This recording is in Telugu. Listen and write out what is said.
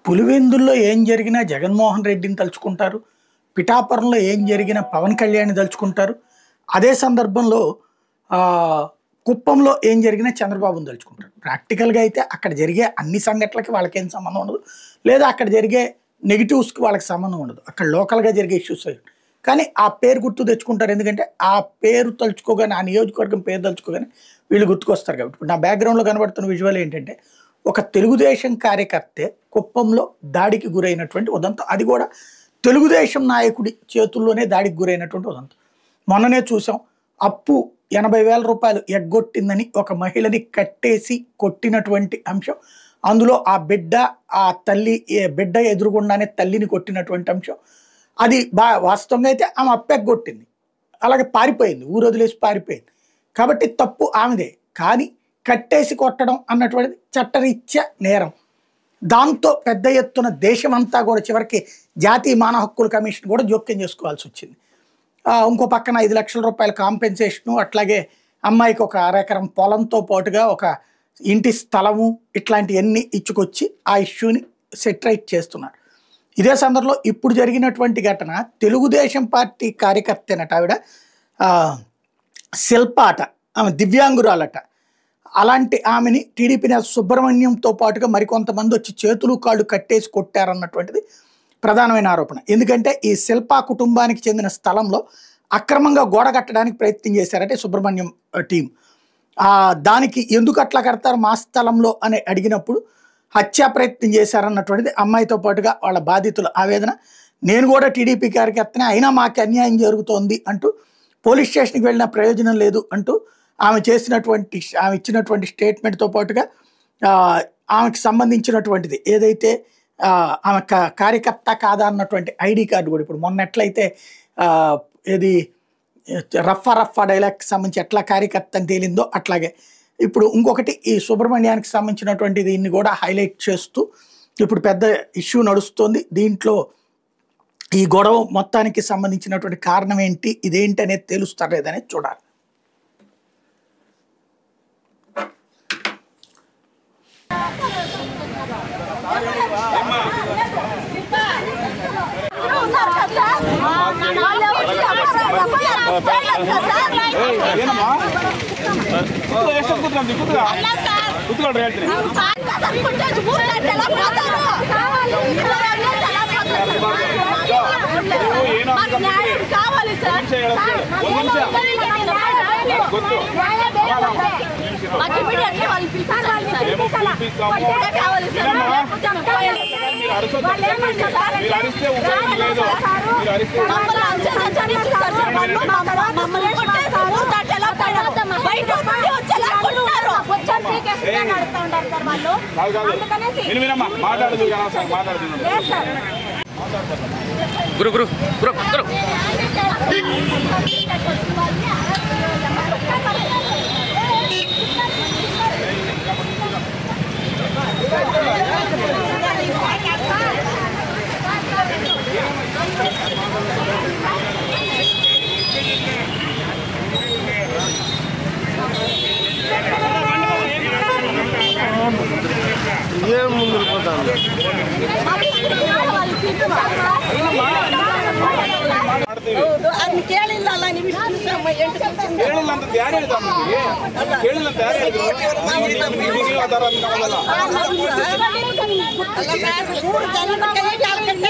పులివెందుల్లో ఏం జరిగినా జగన్మోహన్ రెడ్డిని తలుచుకుంటారు. పిఠాపురంలో ఏం జరిగినా పవన్ కళ్యాణ్ని తలుచుకుంటారు. అదే సందర్భంలో కుప్పంలో ఏం జరిగినా చంద్రబాబుని తలుచుకుంటారు. ప్రాక్టికల్గా అయితే అక్కడ జరిగే అన్ని సంఘటనలకి వాళ్ళకేం సంబంధం ఉండదు, లేదా అక్కడ జరిగే నెగిటివ్స్కి వాళ్ళకి సంబంధం ఉండదు. అక్కడ లోకల్గా జరిగే ఇష్యూస్ కానీ ఆ పేరు గుర్తు తెచ్చుకుంటారు. ఎందుకంటే ఆ పేరు తలుచుకోగానే, ఆ నియోజకవర్గం పేరు తలుచుకోగానే వీళ్ళు గుర్తుకొస్తారు. కాబట్టి ఇప్పుడు నా బ్యాక్గ్రౌండ్లో కనబడుతున్న విజువల్ ఏంటంటే, ఒక తెలుగుదేశం కార్యకర్తే కుప్పంలో దాడికి గురైనటువంటి ఉదంతం. అది కూడా తెలుగుదేశం నాయకుడి చేతుల్లోనే దాడికి గురైనటువంటి ఉదంతం. మొన్ననే చూసాం. అప్పు 80,000 రూపాయలు ఎగ్గొట్టిందని ఒక మహిళని కట్టేసి కొట్టినటువంటి అంశం. అందులో ఆ తల్లి బిడ్డ ఎదురుగుండానే తల్లిని కొట్టినటువంటి అంశం. అది వాస్తవంగా అయితే ఆమె అప్పెగ్గొట్టింది, అలాగే పారిపోయింది, ఊరు వదిలేసి పారిపోయింది. కాబట్టి తప్పు ఆమెదే. కానీ కట్టేసి కొట్టడం అన్నటువంటిది చట్టరీత్యా నేరం. దాంతో పెద్ద ఎత్తున దేశమంతా కూడా చివరికి జాతీయ మానవ హక్కుల కమిషన్ కూడా జోక్యం చేసుకోవాల్సి వచ్చింది. ఇంకో పక్కన 5 లక్షల రూపాయల కాంపెన్సేషను, అట్లాగే అమ్మాయికి ఒక అరెకరం పొలంతో పాటుగా ఒక ఇంటి స్థలము, ఇట్లాంటివన్నీ ఇచ్చుకొచ్చి ఆ ఇష్యూని సెటరైట్ చేస్తున్నారు. ఇదే సందర్భంలో ఇప్పుడు జరిగినటువంటి ఘటన తెలుగుదేశం పార్టీ కార్యకర్తేనట. ఆవిడ శిల్పాట, ఆమె దివ్యాంగురాలట. అలాంటి ఆమెని టీడీపీ నేత సుబ్రహ్మణ్యంతో పాటుగా మరికొంతమంది వచ్చి చేతులు కాళ్ళు కట్టేసి కొట్టారన్నటువంటిది ప్రధానమైన ఆరోపణ. ఎందుకంటే ఈ శిల్పా కుటుంబానికి చెందిన స్థలంలో అక్రమంగా గోడ కట్టడానికి ప్రయత్నం చేశారంటే సుబ్రహ్మణ్యం టీం. దానికి ఎందుకు అట్లా కడతారు మా స్థలంలో అని అడిగినప్పుడు హత్యా ప్రయత్నం చేశారన్నటువంటిది అమ్మాయితో పాటుగా వాళ్ళ బాధితుల ఆవేదన. నేను కూడా టీడీపీ కార్యకర్తనే, అయినా మాకు అన్యాయం జరుగుతోంది అంటూ పోలీస్ స్టేషన్కి వెళ్ళిన ప్రయోజనం లేదు అంటూ ఆమె ఇచ్చినటువంటి స్టేట్మెంట్తో పాటుగా ఆమెకు సంబంధించినటువంటిది ఏదైతే ఆమె కార్యకర్త కాదా అన్నటువంటి ఐడి కార్డు కూడా ఇప్పుడు మొన్న ఎట్లయితే ఏది రఫా డైలాగ్కి సంబంధించి ఎట్లా కార్యకర్త అని తేలిందో అట్లాగే ఇప్పుడు ఇంకొకటి ఈ సుబ్రహ్మణ్యానికి సంబంధించినటువంటి దీన్ని కూడా హైలైట్ చేస్తూ ఇప్పుడు పెద్ద ఇష్యూ నడుస్తుంది. దీంట్లో ఈ గొడవ మొత్తానికి సంబంధించినటువంటి కారణం ఏంటి, ఇదేంటి అనేది తెలుస్తారు లేదనేది చూడాలి. గురు గురు గురు గురు ఏం ముందు పోతాను అది కేಳಿಲ್ಲ ನೀವು ಕೇಳಿಲ್ಲ ಅಂತ ಯಾರು ಹೇಳಿದ ಕೇಳಿಲ್ಲ ಅಂತ ಯಾರು ಹೇಳಿದ್ರು ಮೂರು ಜನ ಕೈಗೆ